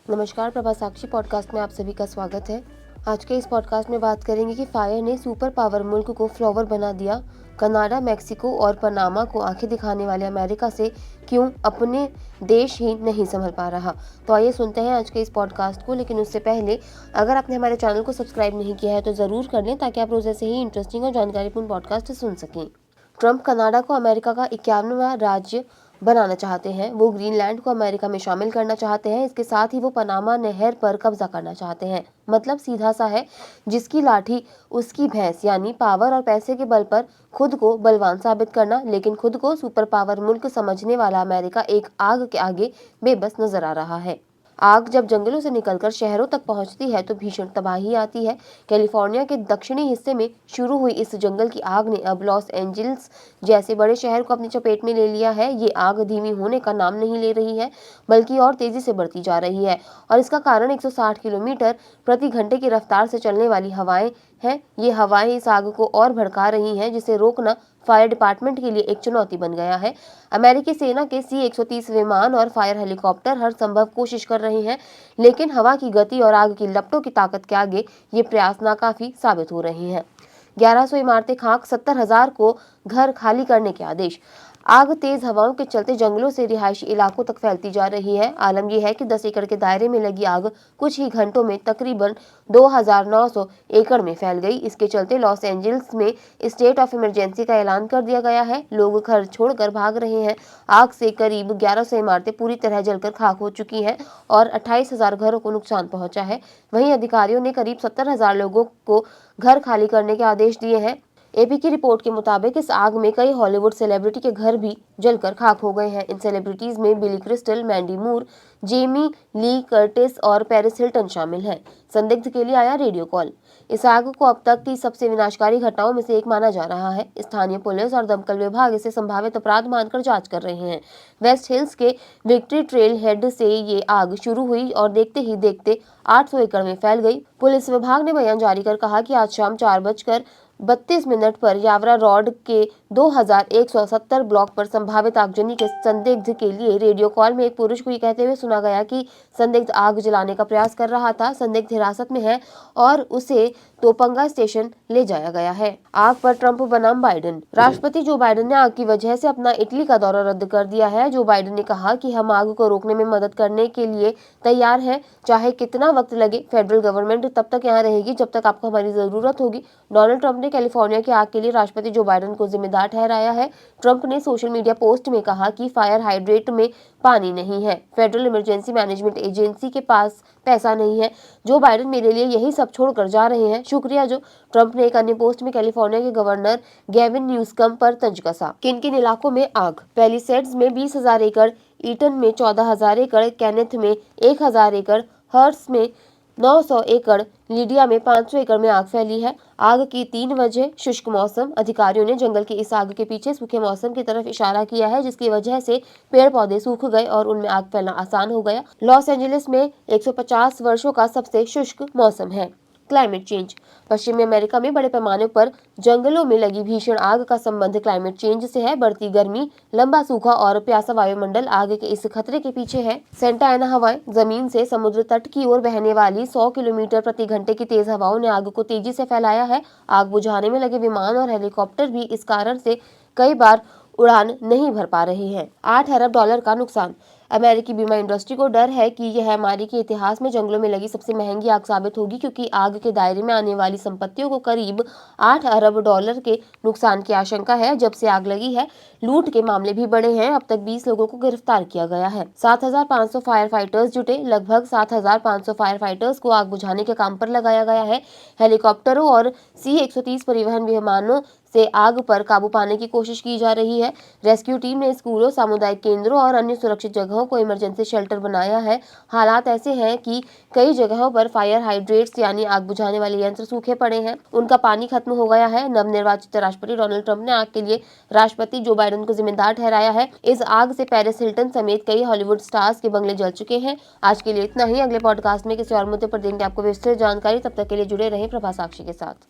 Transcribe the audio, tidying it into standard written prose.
नमस्कार, प्रभा साक्षी पॉडकास्ट में आप सभी का स्वागत है। आज के इस पॉडकास्ट में बात करेंगे कि फायर ने सुपर पावर मुल्क को फ्लावर बना दिया। कनाडा, मैक्सिको और पनामा को आंखें दिखाने वाले अमेरिका से क्यों अपने देश ही नहीं संभल पा रहा। तो आइए सुनते हैं आज के इस पॉडकास्ट को। लेकिन उससे पहले अगर आपने हमारे चैनल को सब्सक्राइब नहीं किया है तो ज़रूर कर लें, ताकि आप रोज ऐसे ही इंटरेस्टिंग और जानकारीपूर्ण पॉडकास्ट सुन सकें। ट्रंप कनाडा को अमेरिका का 51वां राज्य बनाना चाहते हैं। वो ग्रीनलैंड को अमेरिका में शामिल करना चाहते हैं। इसके साथ ही वो पनामा नहर पर कब्जा करना चाहते हैं। मतलब सीधा सा है, जिसकी लाठी उसकी भैंस, यानी पावर और पैसे के बल पर खुद को बलवान साबित करना। लेकिन खुद को सुपर पावर मुल्क समझने वाला अमेरिका एक आग के आगे बेबस नजर आ रहा है। आग जब जंगलों से निकलकर शहरों तक पहुंचती है तो भीषण तबाही आती है। कैलिफोर्निया के दक्षिणी हिस्से में शुरू हुई इस जंगल की आग ने अब लॉस एंजल्स जैसे बड़े शहर को अपनी चपेट में ले लिया है। ये आग धीमी होने का नाम नहीं ले रही है, बल्कि और तेजी से बढ़ती जा रही है। और इसका कारण 160 किलोमीटर प्रति घंटे की रफ्तार से चलने वाली हवाएं हैं। ये हवाएं इस आग को और भड़का रही हैं, जिसे रोकना फायर डिपार्टमेंट के लिए एक चुनौती बन गया है। अमेरिकी सेना के C-130 विमान और फायर हेलीकॉप्टर हर संभव कोशिश कर रहे हैं, लेकिन हवा की गति और आग की लपटों की ताकत के आगे ये प्रयास नाकाफी साबित हो रहे हैं। 1100 इमारतें खाक, 70,000 को घर खाली करने के आदेश। आग तेज हवाओं के चलते जंगलों से रिहायशी इलाकों तक फैलती जा रही है। आलम यह है कि 10 एकड़ के दायरे में लगी आग कुछ ही घंटों में तकरीबन 2,900 एकड़ में फैल गई। इसके चलते लॉस एंजल्स में स्टेट ऑफ इमरजेंसी का ऐलान कर दिया गया है। लोग घर छोड़कर भाग रहे हैं। आग से करीब 1100 इमारतें पूरी तरह जलकर खाक हो चुकी हैं और 28,000 घरों को नुकसान पहुंचा है। वहीं अधिकारियों ने करीब 70,000 लोगों को घर खाली करने के आदेश दिए हैं। एपी की रिपोर्ट के मुताबिक इस आग में कई हॉलीवुड सेलिब्रिटी के घर भी जलकर खाक हो गए हैं। इन सेलिब्रिटीज में बिली क्रिस्टल, मैंडी मूर, जेमी ली कर्टिस और पेरिस हिल्टन शामिल हैं। संदिग्ध के लिए आया रेडियो कॉल। इस आग को अब तक की सबसे विनाशकारी घटनाओं में से एक माना जा रहा है। स्थानीय पुलिस और दमकल विभाग इसे संभावित अपराध मानकर जांच कर रहे हैं। वेस्ट हिल्स के विक्ट्री ट्रेल हेड से ये आग शुरू हुई और देखते ही देखते 800 एकड़ में फैल गई। पुलिस विभाग ने बयान जारी कर कहा कि आज शाम 4:32 पर यावरा रोड के 2170 ब्लॉक पर संभावित आगजनी के संदिग्ध के लिए रेडियो कॉल में एक पुरुष को ये कहते हुए सुना गया कि संदिग्ध आग जलाने का प्रयास कर रहा था। संदिग्ध हिरासत में है और उसे तोपंगा स्टेशन ले जाया गया है। आग पर ट्रंप बनाम बाइडेन। राष्ट्रपति जो बाइडेन ने आग की वजह से अपना इटली का दौरा रद्द कर दिया है। जो बाइडेन ने कहा कि हम आग को रोकने में मदद करने के लिए तैयार हैं, चाहे कितना वक्त लगे। फेडरल गवर्नमेंट तब तक यहाँ रहेगी जब तक आपको हमारी जरूरत होगी। डोनाल्ड ट्रंप ने कैलिफोर्निया की आग के लिए राष्ट्रपति जो बाइडेन को जिम्मेदार ठहराया है। ट्रंप ने सोशल मीडिया पोस्ट में कहा कि फायर हाइड्रेट में पानी नहीं है, फेडरल इमरजेंसी मैनेजमेंट एजेंसी के पास पैसा नहीं है। जो बाइडेन मेरे लिए यही सब छोड़कर जा रहे हैं, शुक्रिया जो। ट्रंप ने एक अन्य पोस्ट में कैलिफोर्निया के गवर्नर गेविन न्यूसकम पर तंज कसा। किन किन इलाकों में आग? पैलिसेड्स में 20,000 एकड़, ईटन में 14,000 एकड़, केनेथ में 1,000 एकड़, हर्ट्स में 900 एकड़, लीडिया में 500 एकड़ में आग फैली है। आग की 3 वजह: शुष्क मौसम। अधिकारियों ने जंगल की इस आग के पीछे सूखे मौसम की तरफ इशारा किया है, जिसकी वजह से पेड़ पौधे सूख गए और उनमें आग फैलना आसान हो गया। लॉस एंजलिस में 150 वर्षों का सबसे शुष्क मौसम है। Climate change. पश्चिमी अमेरिका में बड़े पैमाने पर जंगलों में लगी भीषण आग का संबंध क्लाइमेट चेंज से है। बढ़ती गर्मी, लंबा सूखा और प्यासा वायुमंडल आग के इस खतरे के पीछे है। सेंटा एना हवाएं। जमीन से समुद्र तट की ओर बहने वाली 100 किलोमीटर प्रति घंटे की तेज हवाओं ने आग को तेजी से फैलाया है। आग बुझाने में लगे विमान और हेलीकॉप्टर भी इस कारण से कई बार उड़ान नहीं भर पा रहे हैं। $8 अरब का नुकसान। अमेरिकी बीमा इंडस्ट्री को डर है कि यह अमेरिकी के इतिहास में जंगलों में लगी सबसे महंगी आग साबित होगी, क्योंकि आग के दायरे में आने वाली संपत्तियों को करीब $8 अरब के नुकसान की आशंका है। जब से आग लगी है, लूट के मामले भी बढ़े हैं। अब तक 20 लोगों को गिरफ्तार किया गया है। 7,500 फायर फाइटर्स जुटे। लगभग 7,500 फायर फाइटर्स को आग बुझाने के काम पर लगाया गया है। हेलीकॉप्टरों और C-130 परिवहन विमानों से आग पर काबू पाने की कोशिश की जा रही है। रेस्क्यू टीम ने स्कूलों, सामुदायिक केंद्रों और अन्य सुरक्षित जगहों को इमरजेंसी शेल्टर बनाया है। हालात ऐसे हैं कि कई जगहों पर फायर हाइड्रेट्स यानी आग बुझाने वाले यंत्र सूखे पड़े हैं, उनका पानी खत्म हो गया है। नवनिर्वाचित राष्ट्रपति डोनाल्ड ट्रंप ने आग के लिए राष्ट्रपति जो बाइडेन को जिम्मेदार ठहराया है। इस आग से पेरिस हिल्टन समेत कई हॉलीवुड स्टार्स के बंगले जल चुके हैं। आज के लिए इतना ही। अगले पॉडकास्ट में किसी और मुद्दे पर देंगे आपको विस्तृत जानकारी। तब तक के लिए जुड़े रहें प्रभा साक्षी के साथ।